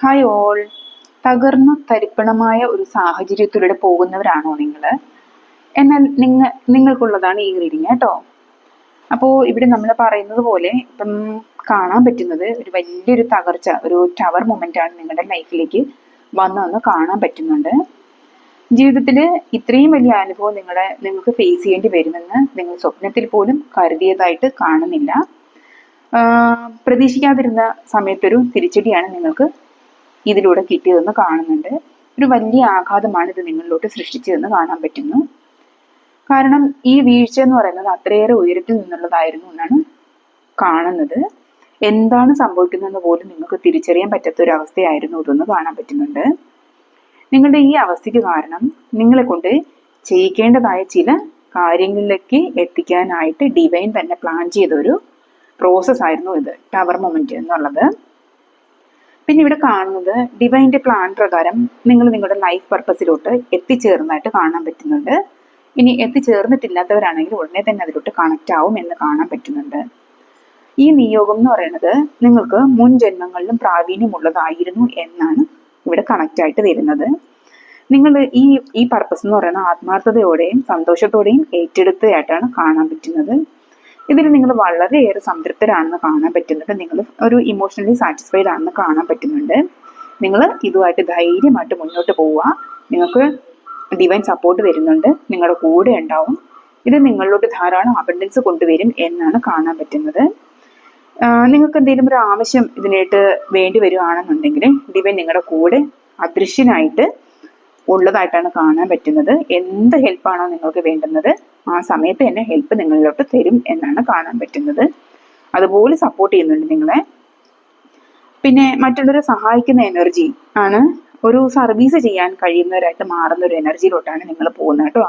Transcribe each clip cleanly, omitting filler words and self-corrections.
Hi all. തകർന്നു തരിപ്പണമായ ഒരു സാഹചര്യത്തിലൂടെ പോകുന്നവരാണോ നിങ്ങൾ? എന്നാൽ നിങ്ങൾക്കുള്ളതാണ് ഈ റീഡിങ് കേട്ടോ. അപ്പോൾ ഇവിടെ നമ്മൾ പറയുന്നത് പോലെ ഇപ്പം കാണാൻ പറ്റുന്നത് ഒരു വലിയൊരു തകർച്ച, ഒരു ടവർ മൊമെന്റ് ആണ് നിങ്ങളുടെ ലൈഫിലേക്ക് വന്നതെന്ന് കാണാൻ പറ്റുന്നുണ്ട്. ജീവിതത്തിൽ ഇത്രയും വലിയ അനുഭവം നിങ്ങൾക്ക് ഫേസ് ചെയ്യേണ്ടി വരുമെന്ന് നിങ്ങൾ സ്വപ്നത്തിൽ പോലും കരുതിയതായിട്ട് കാണുന്നില്ല. പ്രതീക്ഷിക്കാതിരുന്ന സമയത്തൊരു തിരിച്ചടിയാണ് നിങ്ങൾക്ക് ഇതിലൂടെ കിട്ടിയതെന്ന് കാണുന്നുണ്ട്. ഒരു വലിയ ആഘാതമാണ് ഇത് നിങ്ങളിലോട്ട് സൃഷ്ടിച്ചതെന്ന് കാണാൻ പറ്റുന്നു. കാരണം ഈ വീഴ്ച എന്ന് പറയുന്നത് അത്രയേറെ ഉയരത്തിൽ നിന്നുള്ളതായിരുന്നു എന്നാണ് കാണുന്നത്. എന്താണ് സംഭവിക്കുന്നതെന്ന് പോലും നിങ്ങൾക്ക് തിരിച്ചറിയാൻ പറ്റാത്ത ഒരു അവസ്ഥയായിരുന്നു ഇതെന്ന് കാണാൻ പറ്റുന്നുണ്ട്. നിങ്ങളുടെ ഈ അവസ്ഥയ്ക്ക് കാരണം നിങ്ങളെ കൊണ്ട് ചെയ്യിക്കേണ്ടതായ ചില കാര്യങ്ങളിലേക്ക് എത്തിക്കാനായിട്ട് ഡിവൈൻ തന്നെ പ്ലാൻ ചെയ്ത ഒരു പ്രോസസ് ആയിരുന്നു ഇത്, ടവർ മൊമെന്റ് എന്നുള്ളത്. പിന്നെ ഇവിടെ കാണുന്നത് ഡിവൈൻ്റെ പ്ലാൻ പ്രകാരം നിങ്ങൾ നിങ്ങളുടെ ലൈഫ് പർപ്പസിലോട്ട് എത്തിച്ചേർന്നതായിട്ട് കാണാൻ പറ്റുന്നുണ്ട്. ഇനി എത്തിച്ചേർന്നിട്ടില്ലാത്തവരാണെങ്കിൽ ഉടനെ തന്നെ അതിലോട്ട് കണക്റ്റ് ആവും എന്ന് കാണാൻ പറ്റുന്നുണ്ട്. ഈ നിയോഗം എന്ന് പറയുന്നത് നിങ്ങൾക്ക് മുൻ ജന്മങ്ങളിലും പ്രാവീണ്യമുള്ളതായിരുന്നു എന്നാണ് ഇവിടെ കണക്റ്റ് ആയിട്ട് വരുന്നത്. നിങ്ങൾ ഈ പർപ്പസ് എന്ന് പറയുന്ന ആത്മാർത്ഥതയോടെയും സന്തോഷത്തോടെയും ഏറ്റെടുത്തതായിട്ടാണ് കാണാൻ പറ്റുന്നത്. ഇതിൽ നിങ്ങൾ വളരെയേറെ സംതൃപ്തരാണെന്ന് കാണാൻ പറ്റുന്നുണ്ട്. നിങ്ങൾ ഒരു ഇമോഷണലി സാറ്റിസ്ഫൈഡ് ആണെന്ന് കാണാൻ പറ്റുന്നുണ്ട്. നിങ്ങൾ ഇതുമായിട്ട് ധൈര്യമായിട്ട് മുന്നോട്ട് പോവുക. നിങ്ങൾക്ക് ഡിവൈൻ സപ്പോർട്ട് വരുന്നുണ്ട്, നിങ്ങളുടെ കൂടെ ഉണ്ടാവും. ഇത് നിങ്ങളിലോട്ട് ധാരാളം അബണ്ടൻസ് കൊണ്ടുവരും എന്നാണ് കാണാൻ പറ്റുന്നത്. നിങ്ങൾക്ക് എന്തെങ്കിലും ഒരു ആവശ്യം ഇതിനായിട്ട് വേണ്ടി വരുവാണെന്നുണ്ടെങ്കിൽ ഡിവൈൻ നിങ്ങളുടെ കൂടെ അദൃശ്യനായിട്ട് ഉള്ളതായിട്ടാണ് കാണാൻ പറ്റുന്നത്. എന്ത് ഹെൽപ്പാണോ നിങ്ങൾക്ക് വേണ്ടുന്നത് ആ സമയത്ത് തന്നെ ഹെൽപ്പ് നിങ്ങളിലോട്ട് തരും എന്നാണ് കാണാൻ പറ്റുന്നത്. അതുപോലെ സപ്പോർട്ട് ചെയ്യുന്നുണ്ട് നിങ്ങളെ. പിന്നെ മറ്റുള്ളവരെ സഹായിക്കുന്ന എനർജി ആണ്. ഒരു സർവീസ് ചെയ്യാൻ കഴിയുന്നവരായിട്ട് മാറുന്ന ഒരു എനർജിയിലോട്ടാണ് നിങ്ങൾ പോകുന്നത് കേട്ടോ.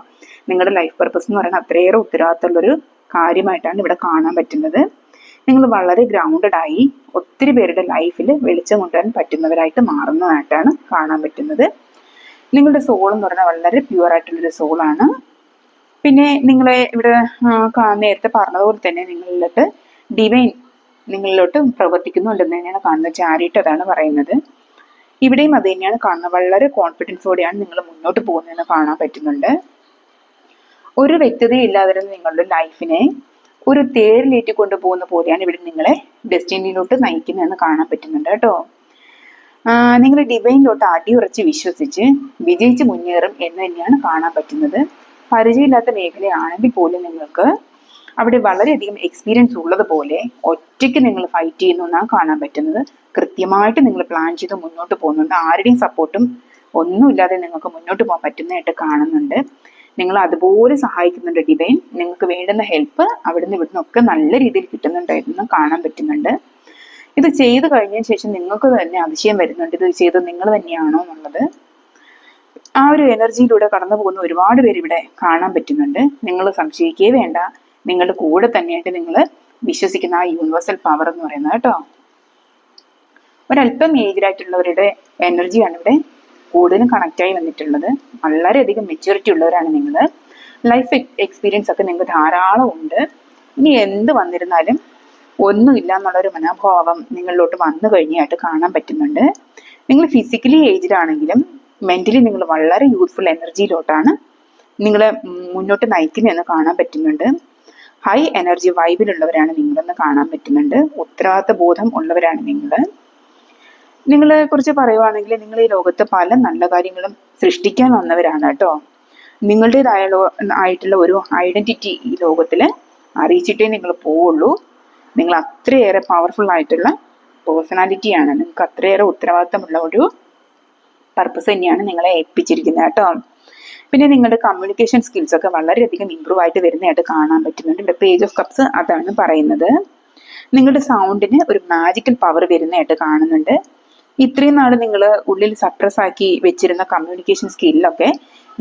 നിങ്ങളുടെ ലൈഫ് പർപ്പസ് എന്ന് പറയുന്നത് അത്രയേറെ ഉത്തരവാദിത്തമുള്ളൊരു കാര്യമായിട്ടാണ് ഇവിടെ കാണാൻ പറ്റുന്നത്. നിങ്ങൾ വളരെ ഗ്രൗണ്ടഡ് ആയി ഒത്തിരി പേരുടെ ലൈഫിൽ വെളിച്ചം കൊണ്ടുവരാൻ പറ്റുന്നവരായിട്ട് മാറുന്നതായിട്ടാണ് കാണാൻ പറ്റുന്നത്. നിങ്ങളുടെ സോൾ എന്ന് പറഞ്ഞാൽ വളരെ പ്യുവർ ആയിട്ടുള്ളൊരു സോളാണ്. പിന്നെ നിങ്ങളെ ഇവിടെ നേരത്തെ പറഞ്ഞതുപോലെ തന്നെ നിങ്ങളിലോട്ട് പ്രവർത്തിക്കുന്നുണ്ടെന്ന് തന്നെയാണ് കാണുന്നത്. ചാരിറ്റ് അതാണ് പറയുന്നത്. ഇവിടെയും അത് തന്നെയാണ് കാണുന്നത്. വളരെ കോൺഫിഡൻസോടെയാണ് നിങ്ങൾ മുന്നോട്ട് പോകുന്നതെന്ന് കാണാൻ പറ്റുന്നുണ്ട്. ഒരു വ്യക്തതയും ഇല്ലാതിരുന്ന നിങ്ങളുടെ ലൈഫിനെ ഒരു തേരിലേറ്റി കൊണ്ടുപോകുന്ന പോലെയാണ് ഇവിടെ നിങ്ങളെ ഡെസ്റ്റിനിയിലോട്ട് നയിക്കുന്നതെന്ന് കാണാൻ പറ്റുന്നുണ്ട് കേട്ടോ. നിങ്ങൾ ഡിവൈനിലോട്ട് അടിയുറച്ച് വിശ്വസിച്ച് വിജയിച്ച് മുന്നേറും എന്ന് തന്നെയാണ് കാണാൻ പറ്റുന്നത്. പരിചയമില്ലാത്ത മേഖലയാണെങ്കിൽ പോലും നിങ്ങൾക്ക് അവിടെ വളരെയധികം എക്സ്പീരിയൻസ് ഉള്ളതുപോലെ ഒറ്റയ്ക്ക് നിങ്ങൾ ഫൈറ്റ് ചെയ്യുന്നു എന്നാണ് കാണാൻ പറ്റുന്നത്. കൃത്യമായിട്ട് നിങ്ങൾ പ്ലാൻ ചെയ്ത് മുന്നോട്ട് പോകുന്നുണ്ട്. ആരുടെയും സപ്പോർട്ടും ഒന്നുമില്ലാതെ നിങ്ങൾക്ക് മുന്നോട്ട് പോകാൻ പറ്റുന്നതായിട്ട് കാണുന്നുണ്ട്. നിങ്ങൾ അതുപോലെ സഹായിക്കുന്നുണ്ട് ഡിവൈൻ. നിങ്ങൾക്ക് വേണ്ടുന്ന ഹെൽപ്പ് അവിടുന്ന് ഇവിടുന്നൊക്കെ നല്ല രീതിയിൽ കിട്ടുന്നുണ്ടായിരുന്നു കാണാൻ പറ്റുന്നുണ്ട്. ഇത് ചെയ്ത് കഴിഞ്ഞതിന് ശേഷം നിങ്ങൾക്ക് തന്നെ അതിശയം വരുന്നുണ്ട്, ഇത് ചെയ്തത് നിങ്ങൾ തന്നെയാണോ എന്നുള്ളത്. ആ ഒരു എനർജിയിലൂടെ കടന്നു പോകുന്ന ഒരുപാട് പേര് ഇവിടെ കാണാൻ പറ്റുന്നുണ്ട്. നിങ്ങൾ സംശയിക്കുകയേ വേണ്ട. നിങ്ങളുടെ കൂടെ തന്നെയായിട്ട് നിങ്ങൾ വിശ്വസിക്കുന്ന ആ യൂണിവേഴ്സൽ പവർ എന്ന് പറയുന്നത് കേട്ടോ. ഒരല്പം ഏജിലായിട്ടുള്ളവരുടെ എനർജിയാണ് ഇവിടെ കൂടുതലും കണക്റ്റായി വന്നിട്ടുള്ളത്. വളരെയധികം മെച്യൂരിറ്റി ഉള്ളവരാണ് നിങ്ങൾ. ലൈഫ് എക്സ്പീരിയൻസ് ഒക്കെ നിങ്ങൾക്ക് ധാരാളം ഉണ്ട്. ഇനി എന്ത് വന്നിരുന്നാലും ഒന്നുമില്ല എന്നുള്ളൊരു മനോഭാവം നിങ്ങളിലോട്ട് വന്നു കഴിഞ്ഞായിട്ട് കാണാൻ പറ്റുന്നുണ്ട്. നിങ്ങൾ ഫിസിക്കലി ഏജ്ഡാണെങ്കിലും മെന്റലി നിങ്ങൾ വളരെ യൂത്ത്ഫുൾ എനർജിയിലോട്ടാണ് നിങ്ങളെ മുന്നോട്ട് നയിക്കുന്നതെന്ന് കാണാൻ പറ്റുന്നുണ്ട്. ഹൈ എനർജി വൈബിലുള്ളവരാണ് നിങ്ങളെന്ന് കാണാൻ പറ്റുന്നുണ്ട്. ഉത്തരവാദിത്ത ബോധം ഉള്ളവരാണ് നിങ്ങളെ കുറിച്ച് പറയുവാണെങ്കിൽ നിങ്ങൾ ഈ ലോകത്ത് പല നല്ല കാര്യങ്ങളും സൃഷ്ടിക്കാൻ വന്നവരാണ് കേട്ടോ. നിങ്ങളുടേതായിട്ടുള്ള ഒരു ഐഡന്റിറ്റി ഈ ലോകത്തിൽ അറിയിച്ചിട്ടേ നിങ്ങൾ പോവുള്ളൂ. നിങ്ങൾ അത്രയേറെ പവർഫുൾ ആയിട്ടുള്ള പേഴ്സണാലിറ്റിയാണ്. നിങ്ങൾക്ക് അത്രയേറെ ഉത്തരവാദിത്തമുള്ള ഒരു പർപ്പസ് തന്നെയാണ് നിങ്ങളെ ഏൽപ്പിച്ചിരിക്കുന്നത് കേട്ടോ. പിന്നെ നിങ്ങളുടെ കമ്മ്യൂണിക്കേഷൻ സ്കിൽസ് ഒക്കെ വളരെയധികം ഇമ്പ്രൂവ് ആയിട്ട് വരുന്നതായിട്ട് കാണാൻ പറ്റുന്നുണ്ട്. ഇവിടെ പേജ് ഓഫ് കപ്സ് അതാണ് പറയുന്നത്. നിങ്ങളുടെ സൗണ്ടിന് ഒരു മാജിക്കൽ പവർ വരുന്നതായിട്ട് കാണുന്നുണ്ട്. ഇത്രയും നാൾ നിങ്ങൾ ഉള്ളിൽ സപ്രസ് ആക്കി വെച്ചിരുന്ന കമ്മ്യൂണിക്കേഷൻ സ്കില്ലൊക്കെ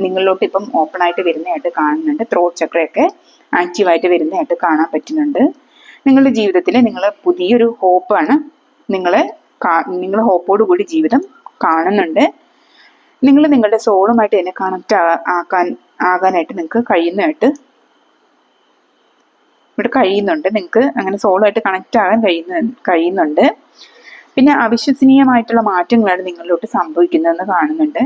നിങ്ങളിലോട്ട് ഇപ്പം ഓപ്പൺ ആയിട്ട് വരുന്നതായിട്ട് കാണുന്നുണ്ട്. ത്രോട്ട് ചക്രയൊക്കെ ആക്റ്റീവായിട്ട് വരുന്നതായിട്ട് കാണാൻ പറ്റുന്നുണ്ട്. നിങ്ങളുടെ ജീവിതത്തിൽ നിങ്ങൾ പുതിയൊരു ഹോപ്പാണ് നിങ്ങൾ ഹോപ്പോട് കൂടി ജീവിതം കാണുന്നുണ്ട്. നിങ്ങൾ നിങ്ങളുടെ സോളുമായിട്ട് തന്നെ കണക്റ്റ് ആകാനായിട്ട് നിങ്ങൾക്ക് ഇവിടെ കഴിയുന്നുണ്ട്. നിങ്ങൾക്ക് അങ്ങനെ സോളുമായിട്ട് കണക്റ്റ് ആകാൻ കഴിയുന്നുണ്ട്. പിന്നെ അവിശ്വസനീയമായിട്ടുള്ള മാറ്റങ്ങളാണ് നിങ്ങളിലോട്ട് സംഭവിക്കുന്നതെന്ന് കാണുന്നുണ്ട്.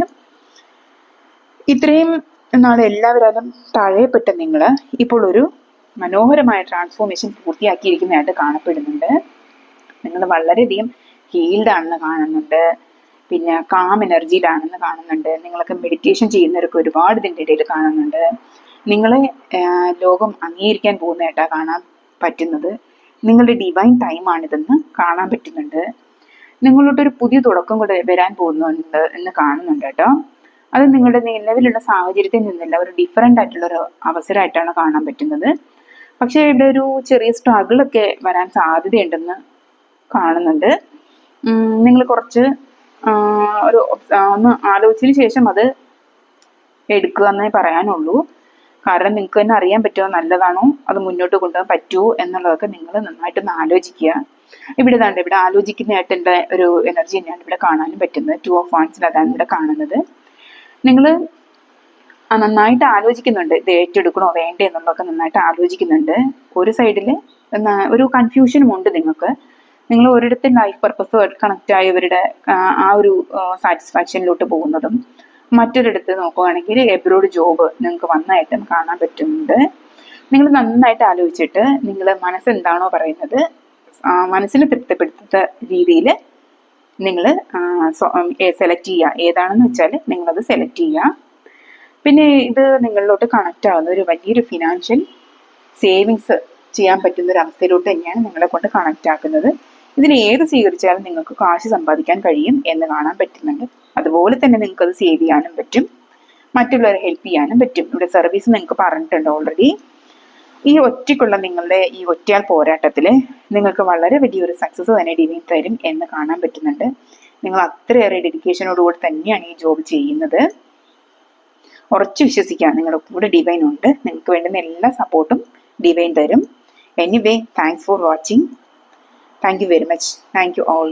ഇത്രയും നാൾ എല്ലാവരും തഴയപ്പെട്ട നിങ്ങൾ ഇപ്പോൾ ഒരു മനോഹരമായ ട്രാൻസ്ഫോർമേഷൻ പൂർത്തിയാക്കിയിരിക്കുന്നതായിട്ട് കാണപ്പെടുന്നുണ്ട്. നിങ്ങൾ വളരെയധികം ഹീൽഡ് ആണെന്ന് കാണുന്നുണ്ട്. പിന്നെ കാം എനർജിയിലാണെന്ന് കാണുന്നുണ്ട്. നിങ്ങളൊക്കെ മെഡിറ്റേഷൻ ചെയ്യുന്നവരൊക്കെ ഒരുപാട് ഇതിൻ്റെ ഇടയിൽ കാണുന്നുണ്ട്. നിങ്ങളെ ലോകം അംഗീകരിക്കാൻ പോകുന്നതായിട്ടാണ് കാണാൻ പറ്റുന്നത്. നിങ്ങളുടെ ഡിവൈൻ ടൈമാണിതെന്ന് കാണാൻ പറ്റുന്നുണ്ട്. നിങ്ങളോട്ടൊരു പുതിയ തുടക്കം കൂടെ വരാൻ പോകുന്നുണ്ട് എന്ന് കാണുന്നുണ്ട് കേട്ടോ. അത് നിങ്ങളുടെ നിലവിലുള്ള സാഹചര്യത്തിൽ നിന്നല്ല, ഒരു ഡിഫറെൻ്റ് ആയിട്ടുള്ളൊരു അവസരമായിട്ടാണ് കാണാൻ പറ്റുന്നത്. പക്ഷേ ഇവിടെ ഒരു ചെറിയ സ്ട്രഗിളൊക്കെ വരാൻ സാധ്യതയുണ്ടെന്ന് കാണുന്നുണ്ട്. നിങ്ങൾ കുറച്ച് ഒരു ഒന്ന് ആലോചിച്ചതിന് ശേഷം അത് എടുക്കുക എന്നേ പറയാനുള്ളൂ. കാരണം നിങ്ങൾക്ക് തന്നെ അറിയാൻ പറ്റുമോ നല്ലതാണോ, അത് മുന്നോട്ട് കൊണ്ടുപോകാൻ പറ്റുമോ എന്നുള്ളതൊക്കെ നിങ്ങൾ നന്നായിട്ടൊന്ന് ആലോചിക്കുക. ഇവിടെ ആലോചിക്കുന്നതായിട്ട് എൻ്റെ ഒരു എനർജി തന്നെയാണ് ഇവിടെ കാണാനും പറ്റുന്നത്. 2 ഓഫ് വാൻഡ്സിൽ അതാണ് ഇവിടെ കാണുന്നത്. നിങ്ങൾ നന്നായിട്ട് ആലോചിക്കുന്നുണ്ട്, ഇത് ഏറ്റെടുക്കണോ വേണ്ടേ എന്നുള്ളതൊക്കെ നന്നായിട്ട് ആലോചിക്കുന്നുണ്ട്. ഒരു സൈഡിൽ ഒരു കൺഫ്യൂഷനും ഉണ്ട് നിങ്ങൾക്ക്. നിങ്ങൾ ഒരിടത്തും ലൈഫ് പർപ്പസുമായിട്ട് കണക്റ്റ് ആയവരുടെ ആ ഒരു സാറ്റിസ്ഫാക്ഷനിലോട്ട് പോകുന്നതും, മറ്റൊരിടത്ത് നോക്കുകയാണെങ്കിൽ എബ്രോഡ് ജോബ് നിങ്ങൾക്ക് വന്നായിട്ടും കാണാൻ പറ്റുന്നുണ്ട്. നിങ്ങൾ നന്നായിട്ട് ആലോചിച്ചിട്ട് നിങ്ങൾ മനസ്സെന്താണോ പറയുന്നത് മനസ്സിന് തൃപ്തിപ്പെടുത്ത രീതിയിൽ നിങ്ങൾ സെലക്ട് ചെയ്യുക. ഏതാണെന്ന് വെച്ചാൽ നിങ്ങളത് സെലക്ട് ചെയ്യുക. പിന്നെ ഇത് നിങ്ങളിലോട്ട് കണക്റ്റ് ആവുന്ന ഒരു വലിയൊരു ഫിനാൻഷ്യൽ സേവിങ്സ് ചെയ്യാൻ പറ്റുന്ന ഒരു അവസ്ഥയിലോട്ട് തന്നെയാണ് നിങ്ങളെ കൊണ്ട് കണക്റ്റ് ആക്കുന്നത്. ഇതിൽ ഏത് സ്വീകരിച്ചാലും നിങ്ങൾക്ക് കാശ് സമ്പാദിക്കാൻ കഴിയും എന്ന് കാണാൻ പറ്റുന്നുണ്ട്. അതുപോലെ തന്നെ നിങ്ങൾക്ക് അത് സേവ് ചെയ്യാനും പറ്റും, മറ്റുള്ളവരെ ഹെൽപ്പ് ചെയ്യാനും പറ്റും. ഇവിടെ സർവീസ് നിങ്ങൾക്ക് പറഞ്ഞിട്ടുണ്ട് ഓൾറെഡി. ഈ ഒറ്റയ്ക്കുള്ള നിങ്ങളുടെ ഈ ഒറ്റയാൾ പോരാട്ടത്തിൽ നിങ്ങൾക്ക് വളരെ വലിയൊരു സക്സസ് തന്നെ ഡിവൈൻ തരും എന്ന് കാണാൻ പറ്റുന്നുണ്ട്. നിങ്ങൾ അത്രയേറെ ഡെഡിക്കേഷനോടുകൂടി തന്നെയാണ് ഈ ജോബ് ചെയ്യുന്നത്. ഉറച്ചു വിശ്വസിക്കുക, നിങ്ങളുടെ കൂടെ ഡിവൈൻ ഉണ്ട്. നിങ്ങൾക്ക് വേണ്ടുന്ന എല്ലാ സപ്പോർട്ടും ഡിവൈൻ തരും. Anyway, thanks for watching. Thank you very much. Thank you all.